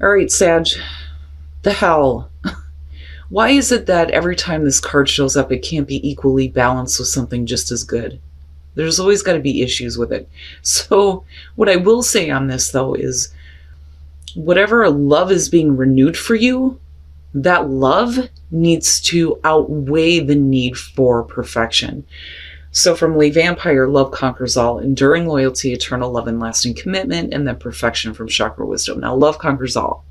All right, Sag, the hell. Why is it that every time this card shows up, it can't be equally balanced with something just as good? There's always got to be issues with it. So, what I will say on this, though, is whatever love is being renewed for you, that love needs to outweigh the need for perfection. So from Lee Vampire, love conquers all, enduring loyalty, eternal love and lasting commitment, and then perfection from Chakra Wisdom. Now, love conquers all.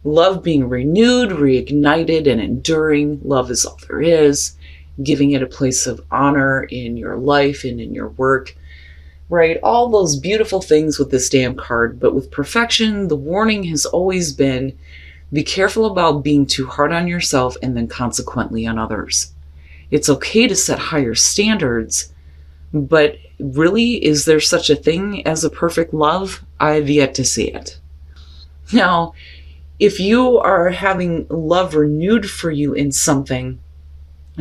Love being renewed, reignited, and enduring. Love is all there is. Giving it a place of honor in your life and in your work. Right? All those beautiful things with this damn card. But with perfection, the warning has always been, be careful about being too hard on yourself and then consequently on others. It's okay to set higher standards, but really, is there such a thing as a perfect love? I've yet to see it. Now, if you are having love renewed for you in something,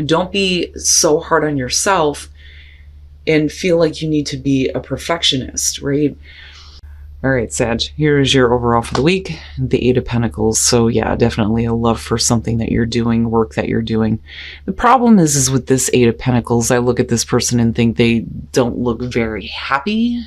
don't be so hard on yourself and feel like you need to be a perfectionist, right? All right, Sag, here is your overall for the week, the Eight of Pentacles. So yeah, definitely a love for something that you're doing, work that you're doing. The problem is with this Eight of Pentacles, I look at this person and think they don't look very happy.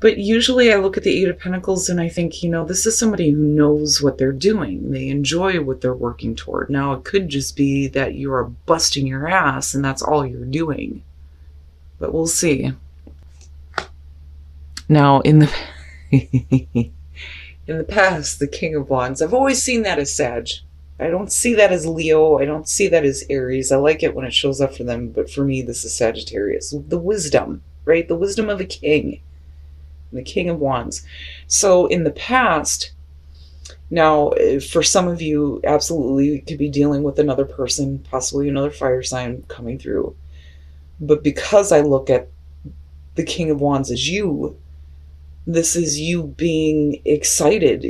But usually I look at the Eight of Pentacles and I think, this is somebody who knows what they're doing. They enjoy what they're working toward. Now, it could just be that you are busting your ass and that's all you're doing. But we'll see. Now, in the past, the King of Wands, I've always seen that as Sag. I don't see that as Leo. I don't see that as Aries. I like it when it shows up for them, but for me, this is Sagittarius. The wisdom, right? The wisdom of a king. The King of Wands. So in the past, now, for some of you, absolutely, you could be dealing with another person, possibly another fire sign coming through. But because I look at the King of Wands as you, this is you being excited,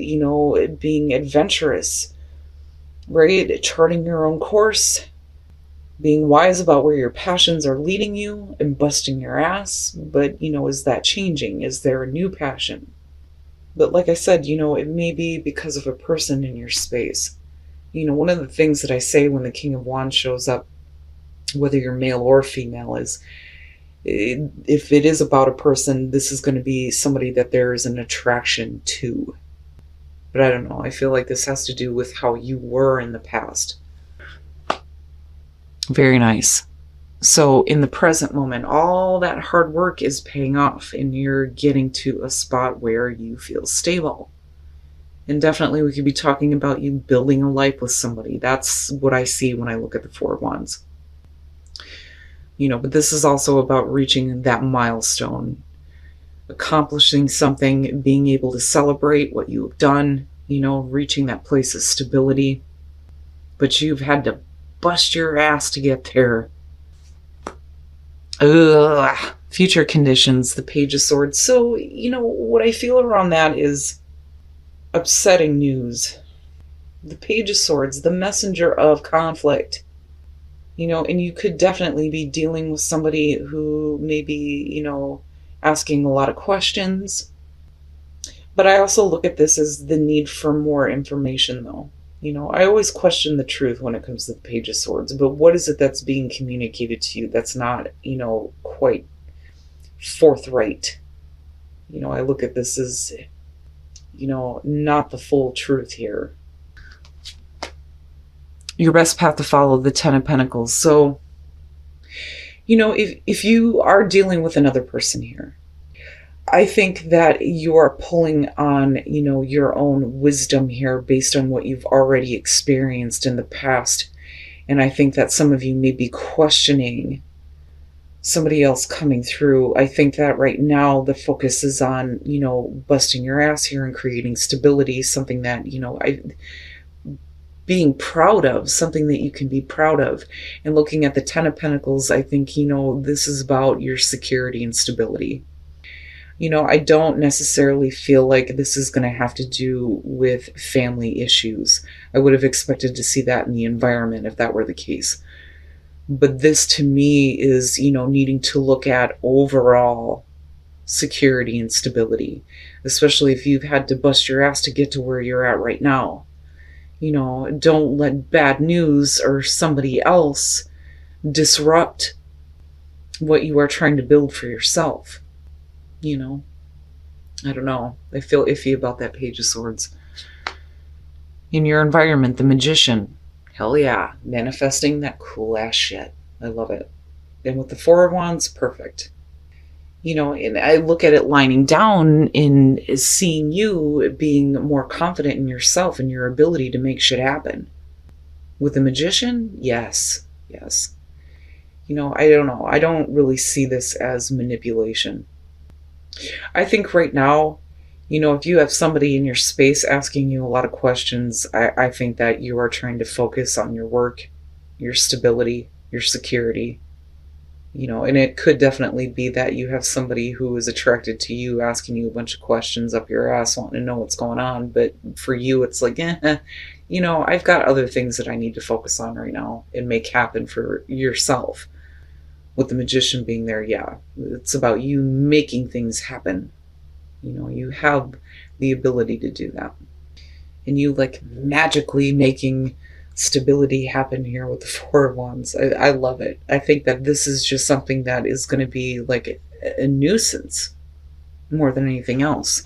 being adventurous, right? Charting your own course, being wise about where your passions are leading you and busting your ass. But, is that changing? Is there a new passion? But like I said, it may be because of a person in your space. One of the things that I say when the King of Wands shows up, whether you're male or female, is if it is about a person, this is going to be somebody that there is an attraction to. But I don't know. I feel like this has to do with how you were in the past. Very nice. So in the present moment, all that hard work is paying off and you're getting to a spot where you feel stable. And definitely we could be talking about you building a life with somebody. That's what I see when I look at the Four of Wands. But this is also about reaching that milestone, accomplishing something, being able to celebrate what you've done, reaching that place of stability. But you've had to bust your ass to get there. Ugh. Future conditions, the Page of Swords. So, what I feel around that is upsetting news. The Page of Swords, the messenger of conflict. And you could definitely be dealing with somebody who may be, asking a lot of questions. But I also look at this as the need for more information, though. I always question the truth when it comes to the Page of Swords, but what is it that's being communicated to you that's not, quite forthright? I look at this as, not the full truth here. Your best path to follow, the Ten of Pentacles. So, if you are dealing with another person here, I think that you are pulling on, your own wisdom here based on what you've already experienced in the past. And I think that some of you may be questioning somebody else coming through. I think that right now the focus is on, busting your ass here and creating stability, something that, being proud of, something that you can be proud of. And looking at the Ten of Pentacles, I think, this is about your security and stability. I don't necessarily feel like this is going to have to do with family issues. I would have expected to see that in the environment if that were the case. But this to me is, needing to look at overall security and stability. especially if you've had to bust your ass to get to where you're at right now. Don't let bad news or somebody else disrupt what you are trying to build for yourself. I don't know. I feel iffy about that Page of Swords. In your environment, the Magician. Hell yeah. Manifesting that cool ass shit. I love it. And with the Four of Wands, perfect. And I look at it lining down in seeing you being more confident in yourself and your ability to make shit happen. With the Magician, yes. I don't know. I don't really see this as manipulation. I think right now, if you have somebody in your space asking you a lot of questions, I think that you are trying to focus on your work, your stability, your security. And it could definitely be that you have somebody who is attracted to you asking you a bunch of questions up your ass, wanting to know what's going on. But for you, it's like, I've got other things that I need to focus on right now and make happen for yourself. With the Magician being there, yeah, it's about you making things happen. You have the ability to do that. And you magically making stability happen here with the Four of Wands. I love it. I think that this is just something that is going to be like a nuisance more than anything else.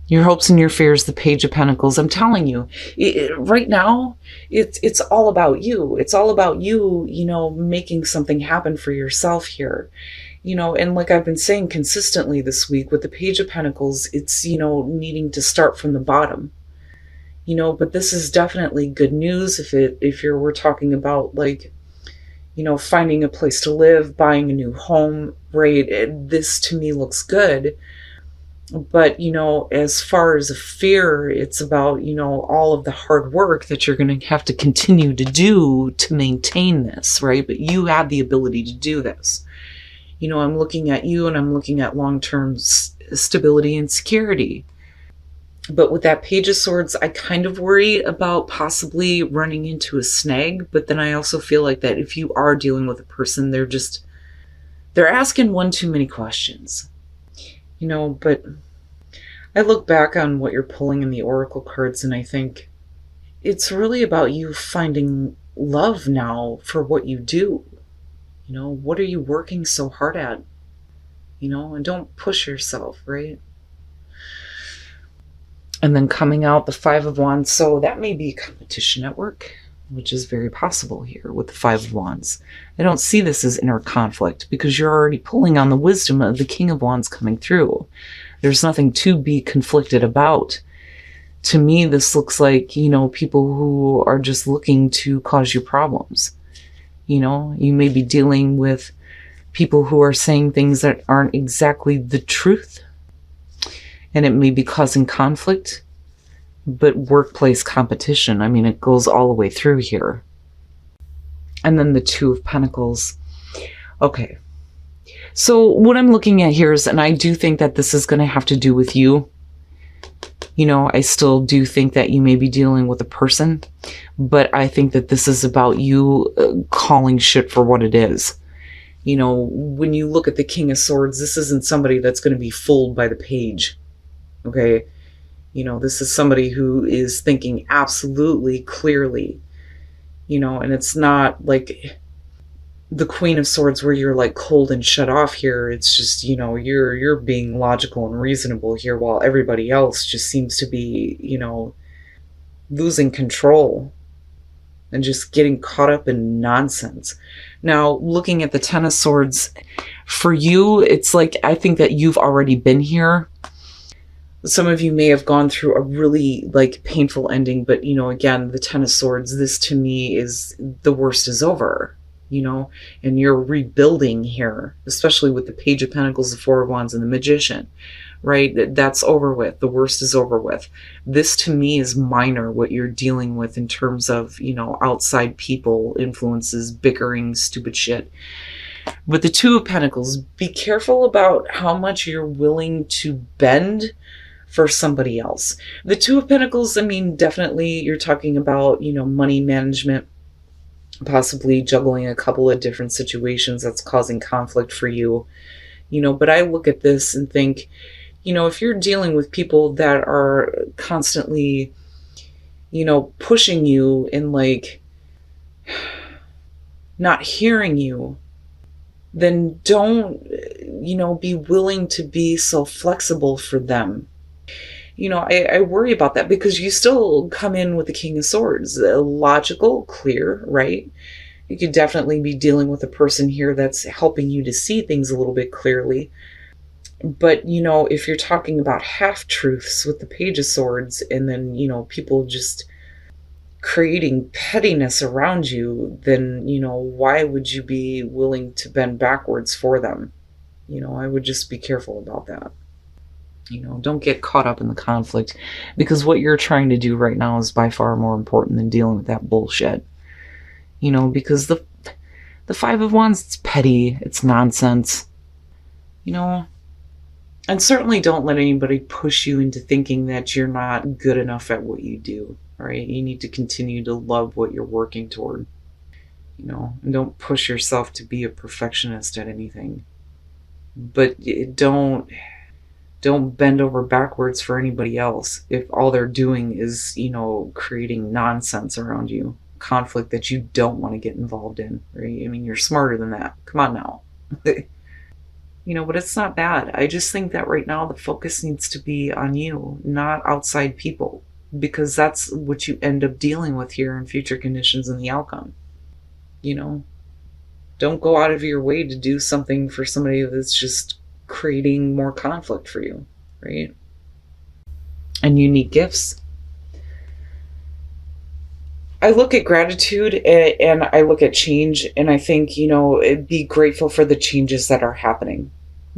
Your hopes and your fears, the Page of Pentacles. I'm telling you, right now, it's all about you. It's all about you, making something happen for yourself here. And like I've been saying consistently this week with the Page of Pentacles, it's, needing to start from the bottom. But this is definitely good news if we're talking about finding a place to live, buying a new home, right? This to me looks good. But, as far as a fear, it's about, all of the hard work that you're going to have to continue to do to maintain this, right? But you have the ability to do this. I'm looking at you and I'm looking at long-term stability and security. But with that Page of Swords, I kind of worry about possibly running into a snag. But then I also feel like that if you are dealing with a person, they're asking one too many questions. But I look back on what you're pulling in the Oracle cards and I think it's really about you finding love now for what you do. What are you working so hard at? And don't push yourself, right? And then coming out the Five of Wands. So that may be competition at work, which is very possible here with the Five of Wands. I don't see this as inner conflict because you're already pulling on the wisdom of the King of Wands coming through. There's nothing to be conflicted about. To me, this looks like, people who are just looking to cause you problems. You may be dealing with people who are saying things that aren't exactly the truth. And it may be causing conflict, but workplace competition. I mean, it goes all the way through here. And then the Two of Pentacles. Okay. So what I'm looking at here is, and I do think that this is going to have to do with you. I still do think that you may be dealing with a person, but I think that this is about you calling shit for what it is. When you look at the King of Swords, this isn't somebody that's going to be fooled by the page. Okay. This is somebody who is thinking absolutely clearly, and it's not like the Queen of Swords where you're cold and shut off here. It's just, you're being logical and reasonable here while everybody else just seems to be, losing control and just getting caught up in nonsense. Now, looking at the Ten of Swords, for you, it's I think that you've already been here. Some of you may have gone through a really painful ending, but again, the Ten of Swords, this to me is the worst is over, and you're rebuilding here, especially with the Page of Pentacles, the Four of Wands, and the Magician, right? That's over with. The worst is over with. This to me is minor, what you're dealing with in terms of, outside people, influences, bickering, stupid shit. With the Two of Pentacles, be careful about how much you're willing to bend for somebody else. The Two of Pentacles, I mean, definitely you're talking about, money management, possibly juggling a couple of different situations that's causing conflict for you. But I look at this and think, if you're dealing with people that are constantly, pushing you and like not hearing you, then don't, be willing to be so flexible for them. I worry about that because you still come in with the King of Swords, logical, clear, right? You could definitely be dealing with a person here that's helping you to see things a little bit clearly. But, if you're talking about half truths with the Page of Swords and then, people just creating pettiness around you, then, why would you be willing to bend backwards for them? I would just be careful about that. Don't get caught up in the conflict, because what you're trying to do right now is by far more important than dealing with that bullshit. Because the Five of Wands, it's petty, it's nonsense. And certainly don't let anybody push you into thinking that you're not good enough at what you do, right? You need to continue to love what you're working toward, and don't push yourself to be a perfectionist at anything. But don't bend over backwards for anybody else if all they're doing is, creating nonsense around you, conflict that you don't want to get involved in, right? I mean, you're smarter than that. Come on now. But it's not bad. I just think that right now the focus needs to be on you, not outside people, because that's what you end up dealing with here in future conditions and the outcome. Don't go out of your way to do something for somebody that's just creating more conflict for you, right? And unique gifts. I look at gratitude and I look at change, and I think, be grateful for the changes that are happening,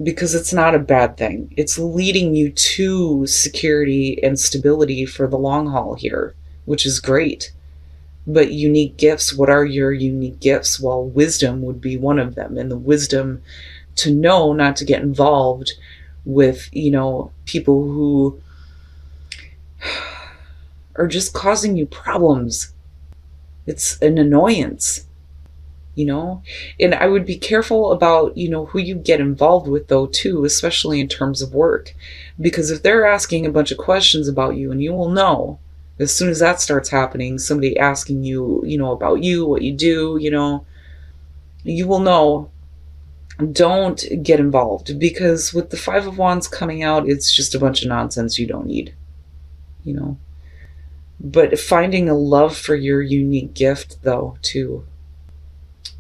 because it's not a bad thing. It's leading you to security and stability for the long haul here, which is great. But unique gifts, what are your unique gifts? Well, wisdom would be one of them, and the wisdom to know not to get involved with, people who are just causing you problems. It's an annoyance, and I would be careful about, who you get involved with though too, especially in terms of work, because if they're asking a bunch of questions about you, and you will know as soon as that starts happening, somebody asking you, about you, what you do, you will know. Don't get involved, because with the Five of Wands coming out, it's just a bunch of nonsense you don't need, But finding a love for your unique gift, though, too,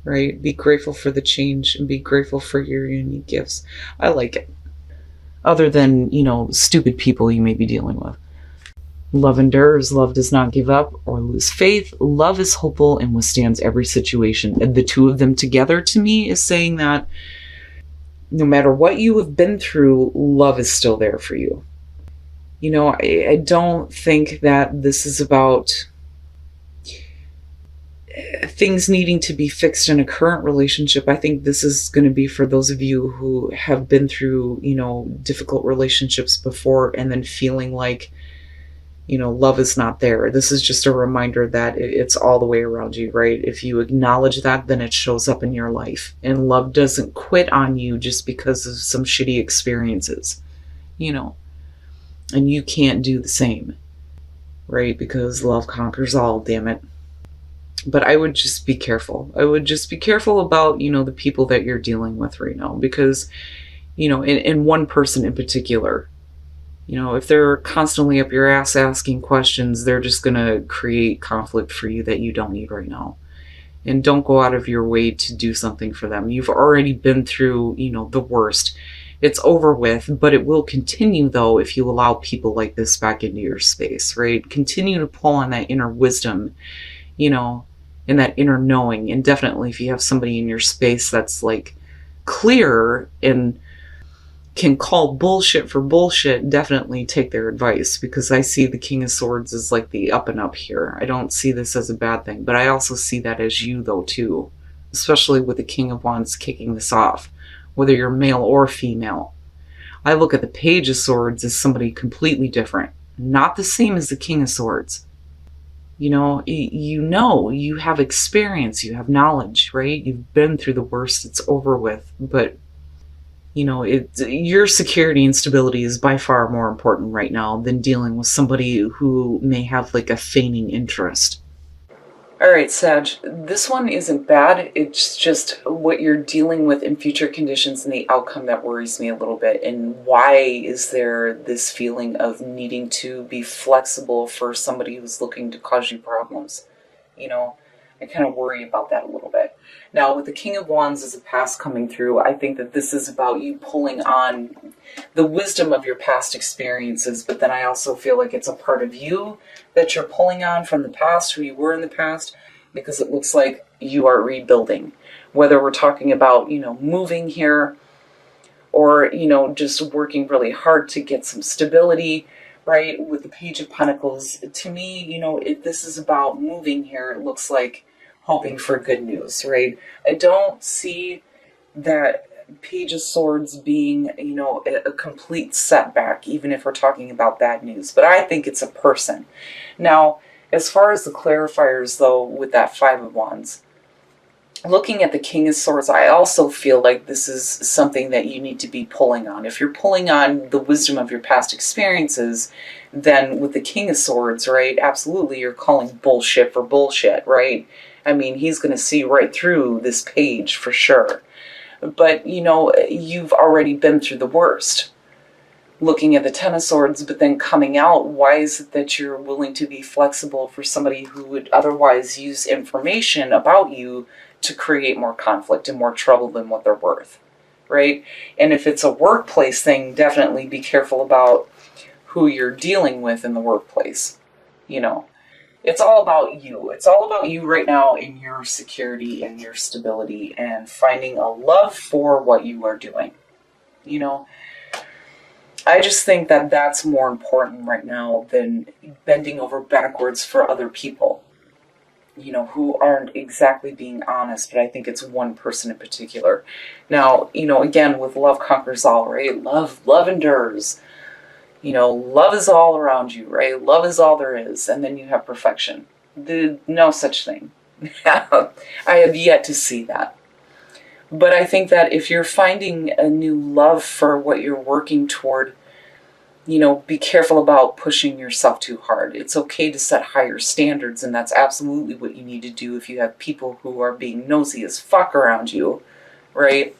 right? Be grateful for the change and be grateful for your unique gifts. I like it. Other than, stupid people you may be dealing with. Love endures, love does not give up or lose faith. Love is hopeful and withstands every situation. And the two of them together, to me, is saying that no matter what you have been through, love is still there for you. I don't think that this is about things needing to be fixed in a current relationship. I think this is going to be for those of you who have been through, difficult relationships before and then feeling like, love is not there. This is just a reminder that it's all the way around you, right? If you acknowledge that, then it shows up in your life. And love doesn't quit on you just because of some shitty experiences, And you can't do the same, right? Because love conquers all, damn it. But I would just be careful. I would just be careful about, the people that you're dealing with right now. Because, in one person in particular, if they're constantly up your ass asking questions, they're just going to create conflict for you that you don't need right now. And don't go out of your way to do something for them. You've already been through, the worst. It's over with, but it will continue, though, if you allow people like this back into your space, right? Continue to pull on that inner wisdom, and that inner knowing. And definitely if you have somebody in your space that's like clear and can call bullshit for bullshit, definitely take their advice, because I see the King of Swords as like the up and up here. I don't see this as a bad thing, but I also see that as you, though, too, especially with the King of Wands kicking this off, whether you're male or female. I look at the Page of Swords as somebody completely different, not the same as the King of Swords. You have experience, you have knowledge, right? You've been through the worst, it's over with, but Your security and stability is by far more important right now than dealing with somebody who may have like a feigning interest. All right, Sag, this one isn't bad. It's just what you're dealing with in future conditions and the outcome that worries me a little bit. And why is there this feeling of needing to be flexible for somebody who's looking to cause you problems? You know, I kind of worry about that a little bit. Now, with the King of Wands as a past coming through, I think that this is about you pulling on the wisdom of your past experiences, but then I also feel like it's a part of you that you're pulling on from the past, who you were in the past, because it looks like you are rebuilding. Whether we're talking about, moving here or, just working really hard to get some stability, right? With the Page of Pentacles, to me, if this is about moving here, it looks like hoping for good news, right? I don't see that Page of Swords being, a complete setback, even if we're talking about bad news. But I think it's a person. Now, as far as the clarifiers, though, with that Five of Wands, looking at the King of Swords, I also feel like this is something that you need to be pulling on. If you're pulling on the wisdom of your past experiences, then with the King of Swords, right, absolutely you're calling bullshit for bullshit, right? I mean, he's going to see right through this page for sure. But, you've already been through the worst. Looking at the Ten of Swords, but then coming out, why is it that you're willing to be flexible for somebody who would otherwise use information about you to create more conflict and more trouble than what they're worth, right? And if it's a workplace thing, definitely be careful about who you're dealing with in the workplace. It's all about you. It's all about you right now in your security and your stability and finding a love for what you are doing. I just think that that's more important right now than bending over backwards for other people, who aren't exactly being honest, but I think it's one person in particular. Now, again, with love conquers all, right? Love endures. Love is all around you, right? Love is all there is. And then you have perfection. No such thing. I have yet to see that. But I think that if you're finding a new love for what you're working toward, be careful about pushing yourself too hard. It's okay to set higher standards, and that's absolutely what you need to do if you have people who are being nosy as fuck around you, right?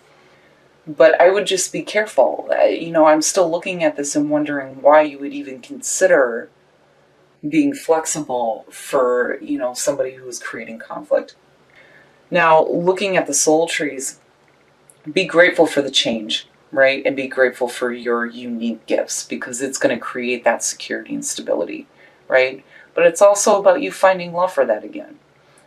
But I would just be careful. I'm still looking at this and wondering why you would even consider being flexible for, somebody who is creating conflict. Now, looking at the soul trees, be grateful for the change, right? And be grateful for your unique gifts, because it's going to create that security and stability, right? But it's also about you finding love for that again.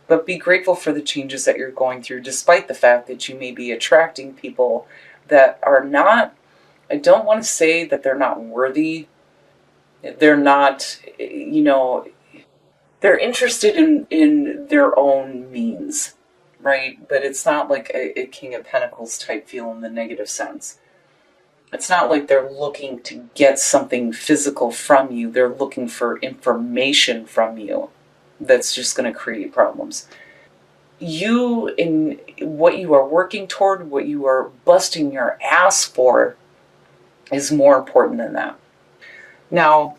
But be grateful for the changes that you're going through, despite the fact that you may be attracting people that are not, I don't want to say that they're not worthy. They're not, they're interested in their own means, right? But it's not like a King of Pentacles type feel in the negative sense. It's not like they're looking to get something physical from you. They're looking for information from you that's just going to create problems. You, in what you are working toward, what you are busting your ass for, is more important than that. Now,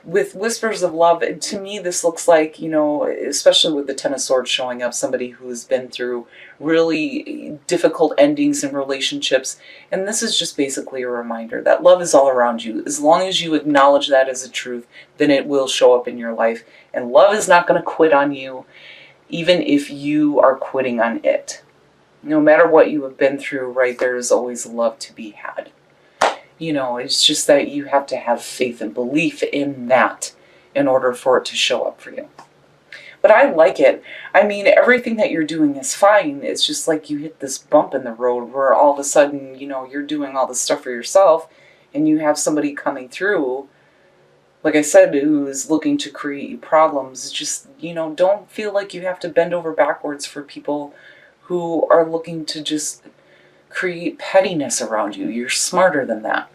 with Whispers of Love, to me this looks like, especially with the Ten of Swords showing up, somebody who's been through really difficult endings in relationships. And this is just basically a reminder that love is all around you. As long as you acknowledge that as a truth, then it will show up in your life. And love is not going to quit on you, even if you are quitting on it. No matter what you have been through, right, there is always love to be had. It's just that you have to have faith and belief in that in order for it to show up for you. But I like it. I mean, everything that you're doing is fine. It's just like you hit this bump in the road where all of a sudden, you're doing all this stuff for yourself and you have somebody coming through, like I said, who's looking to create problems. Just, don't feel like you have to bend over backwards for people who are looking to just create pettiness around you. You're smarter than that.